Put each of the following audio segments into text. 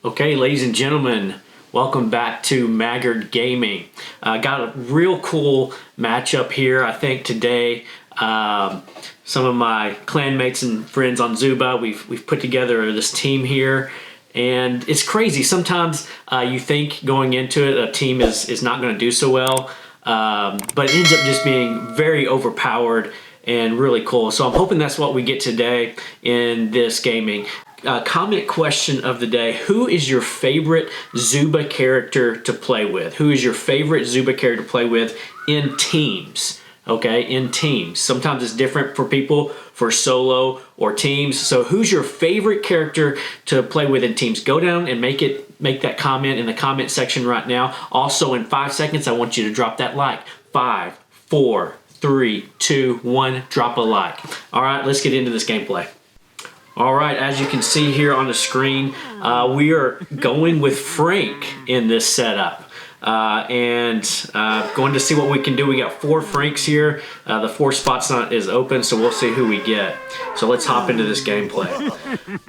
Okay, ladies and gentlemen, welcome back to Maggard Gaming. Got a real cool matchup here, I think, today. Some of my clanmates and friends on Zooba, we've put together this team here, and it's crazy. Sometimes you think going into it a team is not going to do so well, but it ends up just being very overpowered and really cool. So I'm hoping that's what we get today in this gaming. Comment question of the day: who is your favorite Zooba character to play with? Who is your favorite Zooba character to play with in teams? Okay, in teams. Sometimes it's different for people, for solo or teams. So who's your favorite character to play with in teams? Go down and make that comment in the comment section right now. Also, in 5 seconds, I want you to drop that like. 5, 4, 3, 2, 1, drop a like. All right, let's get into this gameplay. All right, as you can see here on the screen, we are going with Frank in this setup. Going to see what we can do. We got 4 Franks here. The 4 spots is open, so we'll see who we get. So let's hop into this gameplay.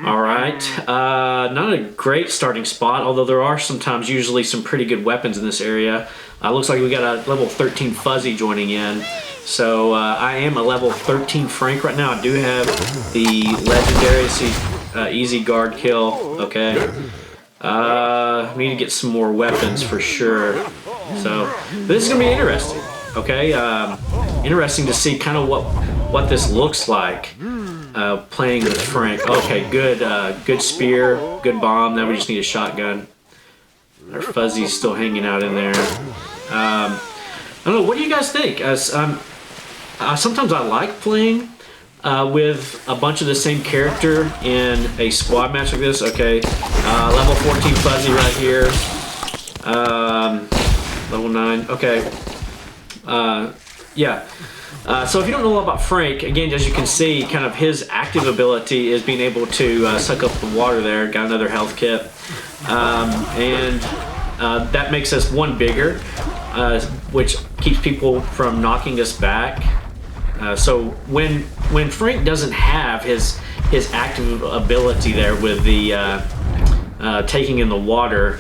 All right, not a great starting spot, although there are sometimes usually some pretty good weapons in this area. Looks like we got a level 13 Fuzzy joining in. So I am a level 13 Frank right now. I do have the legendary easy guard kill. Okay. We need to get some more weapons for sure. So this is gonna be interesting. Okay. Interesting to see kind of what this looks like. Playing with Frank. Okay. Good spear. Good bomb. Now we just need a shotgun. Our Fuzzy's still hanging out in there. I don't know. What do you guys think? Sometimes I like playing with a bunch of the same character in a squad match like this. Okay, level 14 Fuzzy right here. Level 9. Okay. Yeah. So if you don't know about Frank, again, as you can see, kind of his active ability is being able to suck up the water there. Got another health kit. That makes us one bigger, which keeps people from knocking us back. So when Frank doesn't have his active ability there with the taking in the water,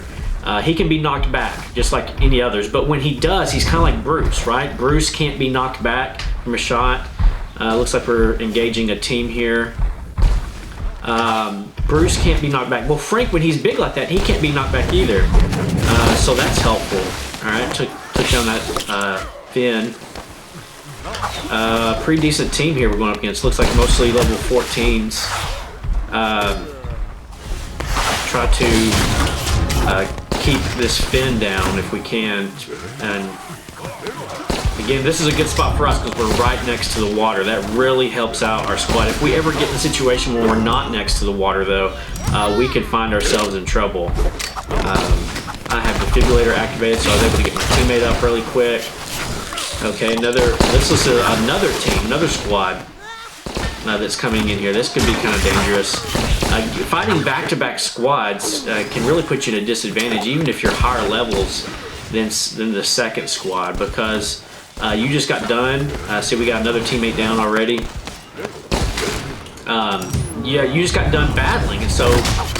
he can be knocked back just like any others. But when he does, he's kind of like Bruce, right? Bruce can't be knocked back from a shot. Looks like we're engaging a team here. Bruce can't be knocked back. Well, Frank, when he's big like that, he can't be knocked back either. So that's helpful. All right, took down that Finn. Pretty decent team here we're going up against. Looks like mostly level 14s. Try to keep this Finn down if we can. And again, this is a good spot for us because we're right next to the water. That really helps out our squad. If we ever get in a situation where we're not next to the water, though, we could find ourselves in trouble. I have defibrillator activated, so I was able to get my teammate up really quick. Okay, this is another team, another squad that's coming in here. This could be kind of dangerous. Fighting back-to-back squads can really put you at a disadvantage, even if you're higher levels than the second squad, because you just got done. See, we got another teammate down already. Yeah, you just got done battling, and so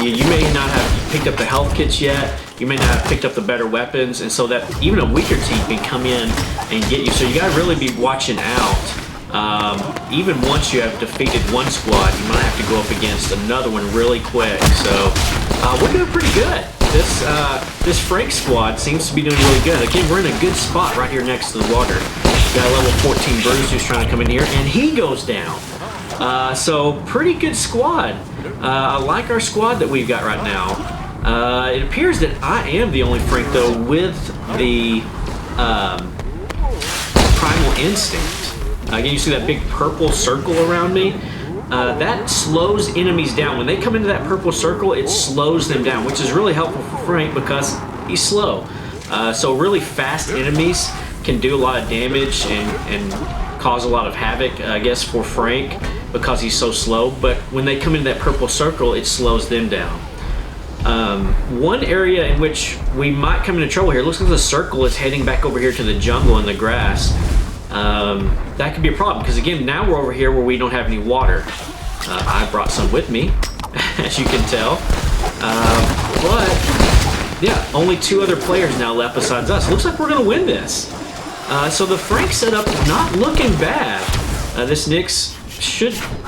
you may not have picked up the health kits yet. You may not have picked up the better weapons, and so that even a weaker team can come in and get you. So you got to really be watching out. Even once you have defeated one squad, you might have to go up against another one really quick. So we're doing pretty good. This Frank squad seems to be doing really good. Again, we're in a good spot right here next to the water. Got a level 14 Bruce who's trying to come in here, and he goes down. So pretty good squad. I like our squad that we've got right now. It appears that I am the only Frank, though, with the Primal Instinct. Again, you see that big purple circle around me? That slows enemies down. When they come into that purple circle, it slows them down, which is really helpful for Frank because he's slow. So really fast enemies can do a lot of damage and cause a lot of havoc, I guess, for Frank because he's so slow. But when they come into that purple circle, it slows them down. One area in which we might come into trouble here, looks like the circle is heading back over here to the jungle and the grass. That could be a problem because, again, now we're over here where we don't have any water. I brought some with me, as you can tell. But yeah, only 2 other players now left besides us. Looks like we're going to win this. So the Frank setup not looking bad. This Nyx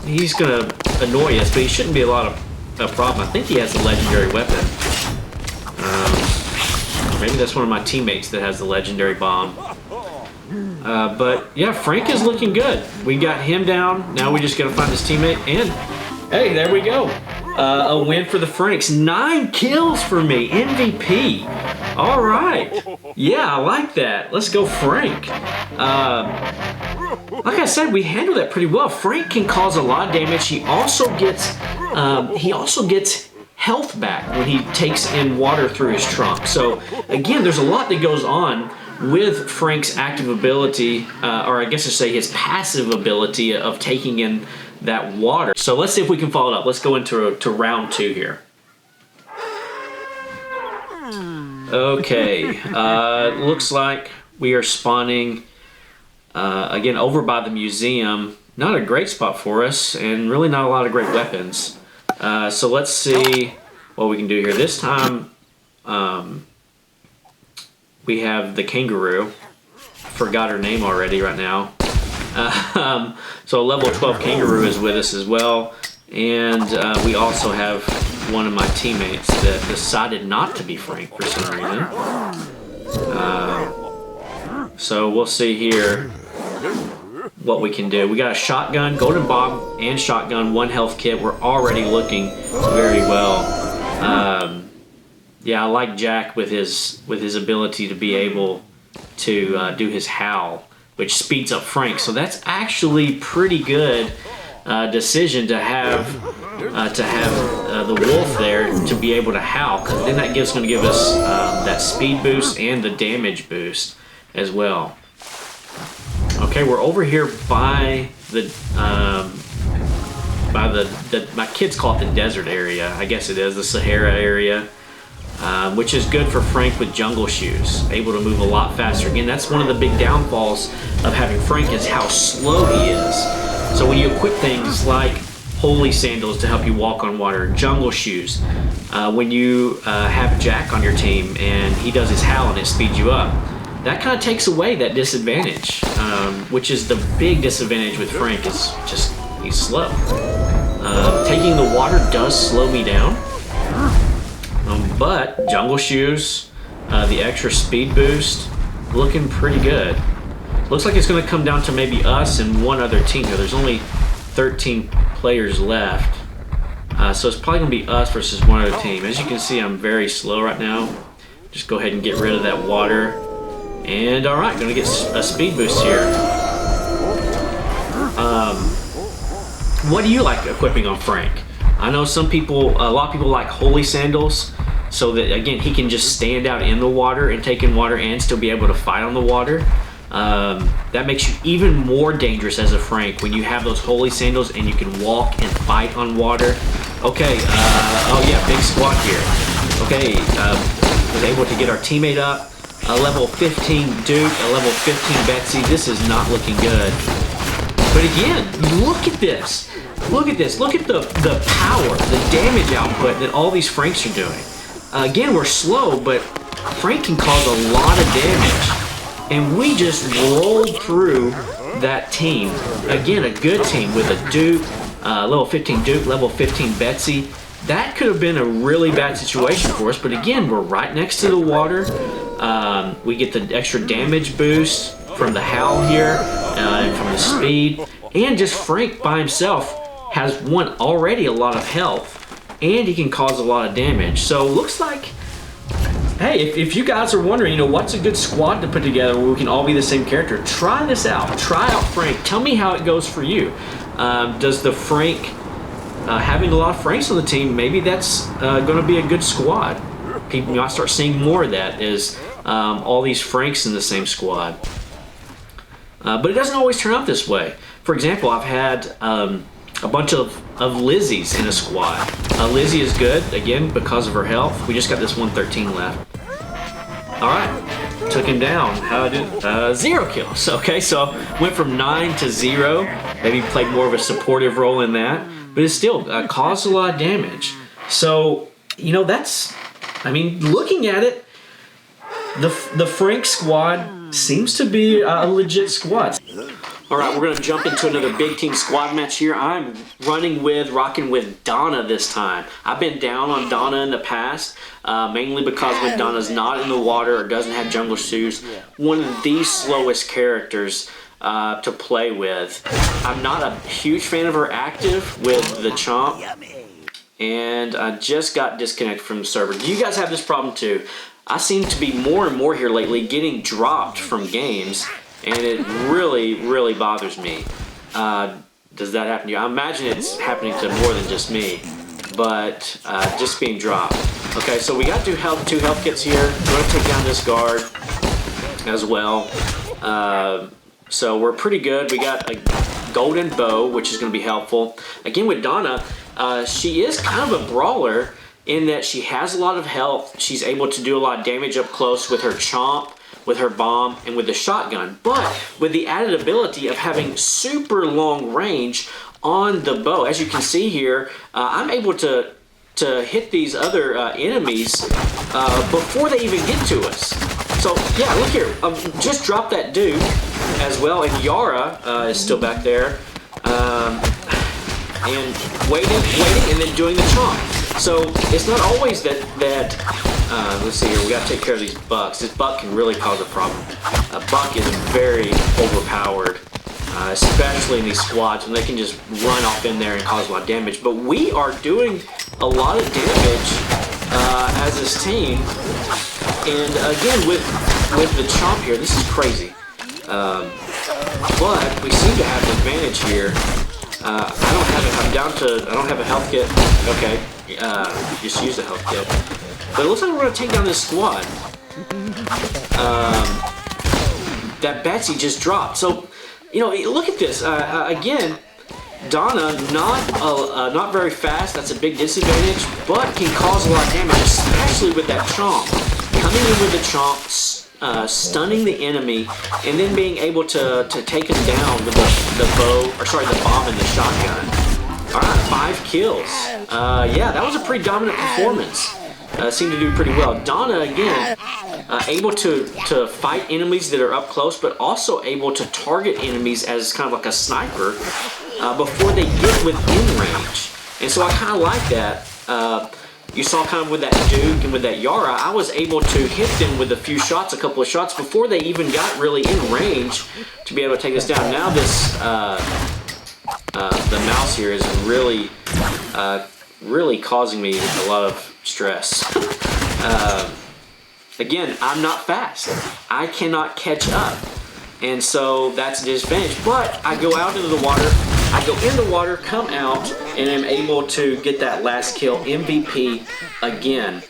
he's going to annoy us, but he shouldn't be a lot of a problem. I think he has a legendary weapon. Maybe that's one of my teammates that has the legendary bomb. But yeah, Frank is looking good. We got him down. Now we just got to find his teammate. And hey, there we go. A win for the Franks. 9 kills for me. MVP. All right. Yeah, I like that. Let's go, Frank. Like I said, we handled that pretty well. Frank can cause a lot of damage. He also gets health back when he takes in water through his trunk. So again, there's a lot that goes on with Frank's active ability, or I guess to say his passive ability of taking in that water. So let's see if we can follow it up. Let's go into round 2 here. Okay, looks like we are spawning again over by the museum. Not a great spot for us, and really not a lot of great weapons. So let's see what we can do here. This time, we have the kangaroo. Forgot her name already right now. So a level 12 kangaroo is with us as well. And we also have one of my teammates that decided not to be Frank for some reason. So we'll see here what we can do. We got a shotgun, golden bomb, and shotgun, 1 health kit. We're already looking very well. Yeah, I like Jack with his ability to be able to do his howl, which speeds up Frank. So that's actually pretty good decision to have the wolf there to be able to howl, because then that going to give us that speed boost and the damage boost as well. Okay, we're over here by my kids call it the desert area. I guess it is the Sahara area, which is good for Frank with jungle shoes, able to move a lot faster. Again, that's one of the big downfalls of having Frank is how slow he is. So when you equip things like holy sandals to help you walk on water, jungle shoes, when you have Jack on your team and he does his howl and it speeds you up, that kind of takes away that disadvantage, which is the big disadvantage with Frank is just he's slow. Taking the water does slow me down, but jungle shoes, the extra speed boost, looking pretty good. Looks like it's going to come down to maybe us and one other team here. There's only 13 players left, so it's probably going to be us versus one other team. As you can see, I'm very slow right now. Just go ahead and get rid of that water. And all right, gonna get a speed boost here. What do you like equipping on Frank? I know a lot of people like holy sandals, so that again he can just stand out in the water and take in water and still be able to fight on the water. That makes you even more dangerous as a Frank when you have those holy sandals and you can walk and fight on water. Okay, oh yeah, big squad here. Okay, was able to get our teammate up. A level 15 Duke, a level 15 Betsy. This is not looking good. But again, look at this. Look at this. Look at the power, the damage output that all these Franks are doing. Again, we're slow, but Frank can cause a lot of damage. And we just rolled through that team. Again, a good team with a Duke, level 15 Duke, level 15 Betsy. That could have been a really bad situation for us, but again, we're right next to the water. We get the extra damage boost from the howl here, and from the speed, and just Frank by himself has already a lot of health, and he can cause a lot of damage. So looks like, hey, if you guys are wondering, what's a good squad to put together where we can all be the same character, try this out. Try out Frank. Tell me how it goes for you. Does the Frank, having a lot of Franks on the team, maybe that's going to be a good squad. People might start seeing more of that is all these Franks in the same squad. But it doesn't always turn out this way. For example, I've had a bunch of Lizzies in a squad. Lizzie is good, again, because of her health. We just got this 113 left. All right, took him down. How did 0 kills? Okay, so went from 9 to 0. Maybe played more of a supportive role in that, but it still caused a lot of damage. So you know, looking at it, the Frank squad seems to be a legit squad. All right, we're going to jump into another big team squad match here. I'm rocking with Donna this time. I've been down on Donna in the past, mainly because when Donna's not in the water or doesn't have jungle shoes, one of the slowest characters to play with. I'm not a huge fan of her active with the Chomp, and I just got disconnected from the server. Do you guys have this problem too? I seem to be more and more here lately getting dropped from games, and it really, really bothers me. Does that happen to you? I imagine it's happening to more than just me, but just being dropped. Okay, so we got two health kits here. We're going to take down this guard as well. So we're pretty good. We got a golden bow, which is going to be helpful. Again, with Donna, she is kind of a brawler in that she has a lot of health. She's able to do a lot of damage up close with her Chomp, with her bomb, and with the shotgun. But with the added ability of having super long range on the bow, as you can see here, I'm able to hit these other enemies before they even get to us. So yeah, look here, just dropped that dude as well, and Yara is still back there, and waiting, and then doing the Chomp. So it's not always that let's see here, we gotta take care of these bucks. This buck can really cause a problem. A buck is very overpowered, especially in these squads when they can just run off in there and cause a lot of damage. But we are doing a lot of damage as this team. And again, with the Chomp here, this is crazy. But we seem to have an advantage here. I don't have a health kit. Okay, just use the health kit. But it looks like we're going to take down this squad. That Betsy just dropped. So, you know, look at this. Again, Donna, not very fast. That's a big disadvantage, but can cause a lot of damage, especially with that Chomp. Coming in with the Chomp, stunning the enemy, and then being able to take him down with the bomb and the shotgun. All right, 5 kills. Yeah, that was a pretty dominant performance. Seemed to do pretty well. Donna, again, able to fight enemies that are up close, but also able to target enemies as kind of like a sniper before they get within range. And so I kind of like that. You saw kind of with that Duke and with that Yara, I was able to hit them with a couple of shots before they even got really in range to be able to take us down. Now this, the mouse here is really, really causing me a lot of stress. Again, I'm not fast. I cannot catch up. And so that's a disadvantage. But I go out into the water, come out, and I'm able to get that last kill, MVP again.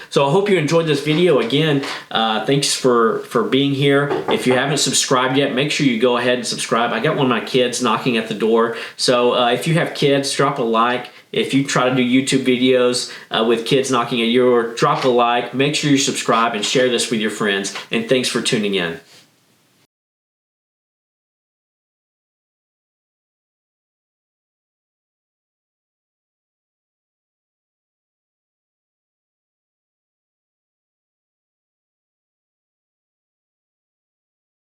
So I hope you enjoyed this video. Again, thanks for being here. If you haven't subscribed yet, make sure you go ahead and subscribe. I got one of my kids knocking at the door. So if you have kids, drop a like. If you try to do YouTube videos with kids knocking at your door, drop a like. Make sure you subscribe and share this with your friends. And thanks for tuning in.